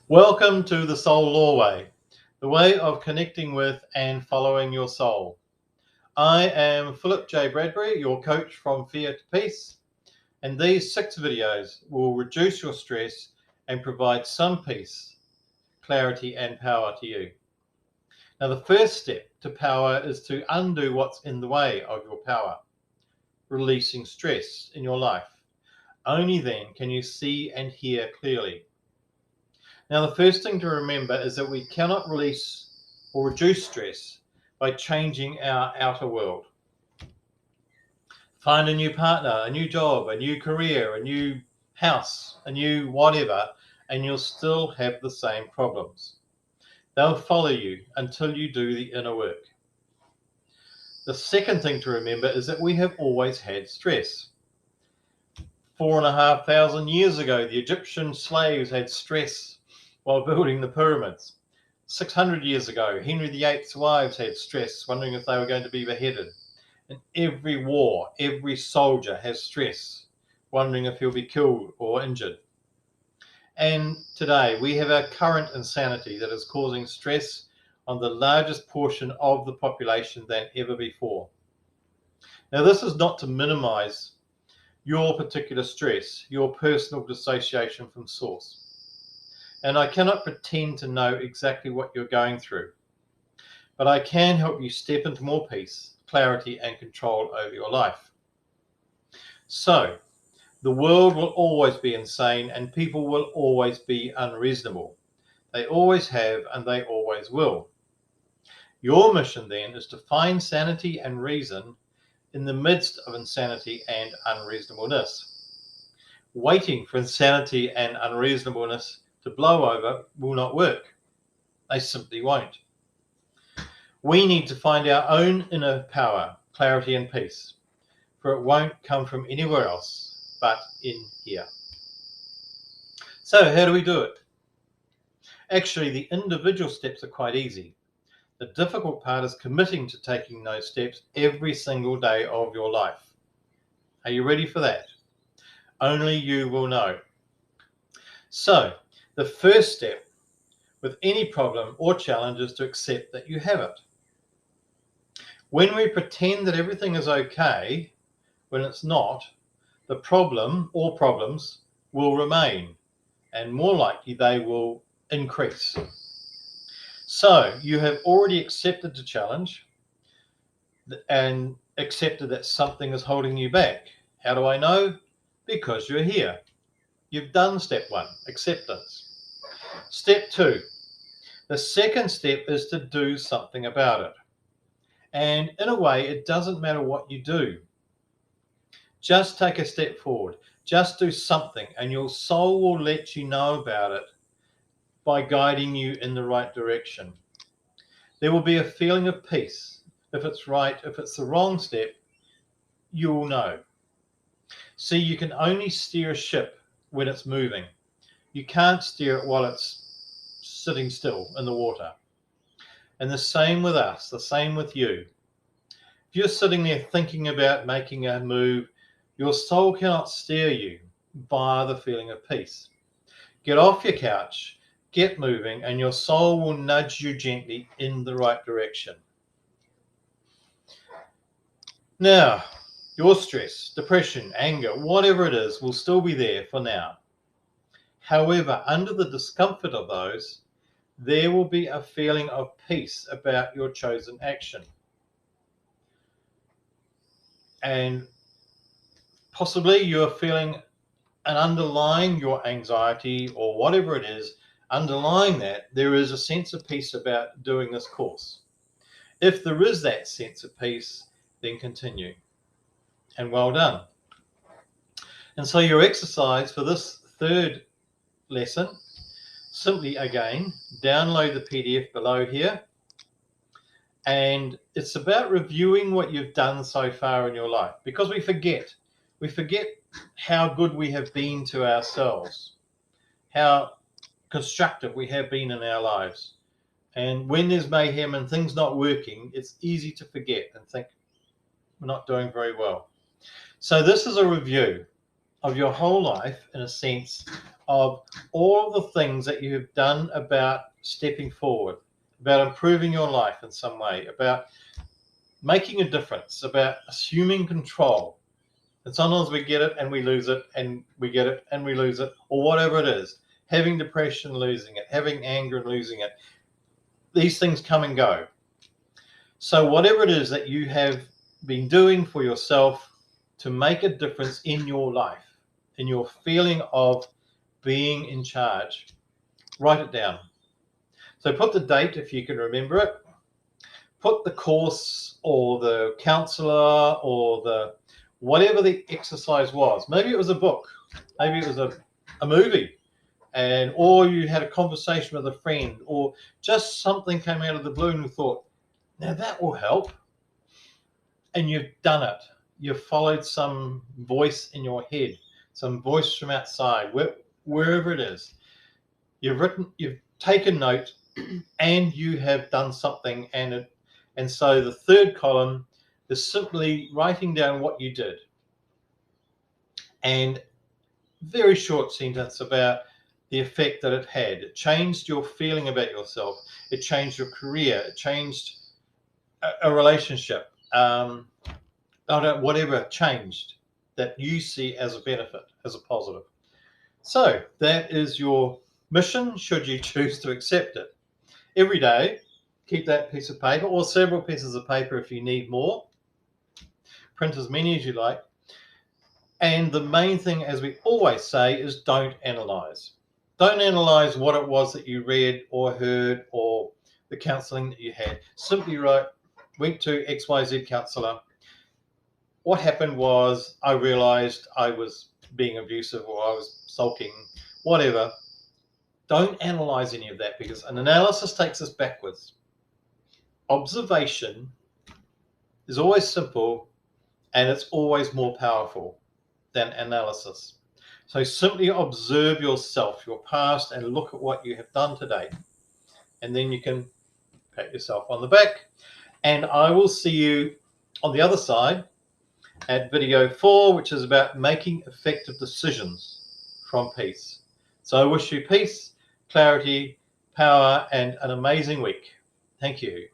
Welcome to the Soul Law Way, the way of connecting with and following your soul. I am Philip J. Bradbury, your coach from Fear to Peace, and these 6 videos will reduce your stress and provide some peace, clarity, and power to you. Now, the first step to power is to undo what's in the way of your power, releasing stress in your life. Only then can you see and hear clearly. Now, the first thing to remember is that we cannot release or reduce stress by changing our outer world. Find a new partner, a new job, a new career, a new house, a new whatever, and you'll still have the same problems. They'll follow you until you do the inner work. The second thing to remember is that we have always had stress. 4,500 years ago, the Egyptian slaves had stress while building the pyramids. 600 years ago, Henry VIII's wives had stress, wondering if they were going to be beheaded. In every war, every soldier has stress, wondering if he'll be killed or injured. And today, we have our current insanity that is causing stress on the largest portion of the population than ever before. Now, this is not to minimize your particular stress, your personal dissociation from source. And I cannot pretend to know exactly what you're going through, but I can help you step into more peace, clarity, and control over your life. So, the world will always be insane and people will always be unreasonable. They always have and they always will. Your mission then is to find sanity and reason in the midst of insanity and unreasonableness. Waiting for insanity and unreasonableness to blow over will not work. They simply won't. We need to find our own inner power, clarity, and peace, for it won't come from anywhere else but in here. So, how do we do it? Actually, the individual steps are quite easy. The difficult part is committing to taking those steps every single day of your life. Are you ready for that? Only you will know. So, the first step with any problem or challenge is to accept that you have it. When we pretend that everything is okay, when it's not, the problem or problems will remain, and more likely they will increase. So you have already accepted the challenge and accepted that something is holding you back. How do I know? Because you're here. You've done step 1, acceptance. Step 2, the second step is to do something about it. And in a way, it doesn't matter what you do. Just take a step forward. Just do something, and your soul will let you know about it by guiding you in the right direction. There will be a feeling of peace. If it's right, if it's the wrong step, you will know. See, you can only steer a ship when it's moving. You can't steer it while it's sitting still in the water. And the same with us, the same with you. If you're sitting there thinking about making a move, your soul cannot steer you via the feeling of peace. Get off your couch, get moving, and your soul will nudge you gently in the right direction. Now, your stress, depression, anger, whatever it is, will still be there for now. However, under the discomfort of those, there will be a feeling of peace about your chosen action. And possibly you're feeling an underlying your anxiety or whatever it is, underlying that, there is a sense of peace about doing this course. If there is that sense of peace, then continue. And well done. And so your exercise for this third lesson, simply again, download the PDF below here. And it's about reviewing what you've done so far in your life, because we forget how good we have been to ourselves, how constructive we have been in our lives. And when there's mayhem and things not working, it's easy to forget and think we're not doing very well. So this is a review of your whole life, in a sense, of all the things that you have done about stepping forward, about improving your life in some way, about making a difference, about assuming control. And sometimes we get it and we lose it, and we get it and we lose it, or whatever it is. Having depression, losing it, having anger and losing it. These things come and go. So whatever it is that you have been doing for yourself to make a difference in your life, in your feeling of being in charge, write it down. So put the date if you can remember it. Put the course or the counselor or the whatever the exercise was. Maybe it was a book. Maybe it was a movie. Or you had a conversation with a friend, or just something came out of the blue and you thought, now that will help. And you've done it. You've followed some voice in your head, some voice from outside, wherever it is. You've taken note, and you have done something. And so the third column is simply writing down what you did. And very short sentence about the effect that it had. It changed your feeling about yourself. It changed your career. It changed a relationship. Whatever changed that you see as a benefit, as a positive. So that is your mission, should you choose to accept it. Every day, keep that piece of paper, or several pieces of paper if you need more. Print as many as you like. And the main thing, as we always say, is don't analyze. Don't analyze what it was that you read or heard or the counseling that you had. Simply write, went to XYZ counselor. What happened was I realized I was being abusive, or I was sulking, whatever. Don't analyze any of that, because an analysis takes us backwards. Observation is always simple, and it's always more powerful than analysis. So simply observe yourself, your past, and look at what you have done today. And then you can pat yourself on the back. And I will see you on the other side at video 4, which is about making effective decisions from peace. So I wish you peace, clarity, power, and an amazing week. Thank you.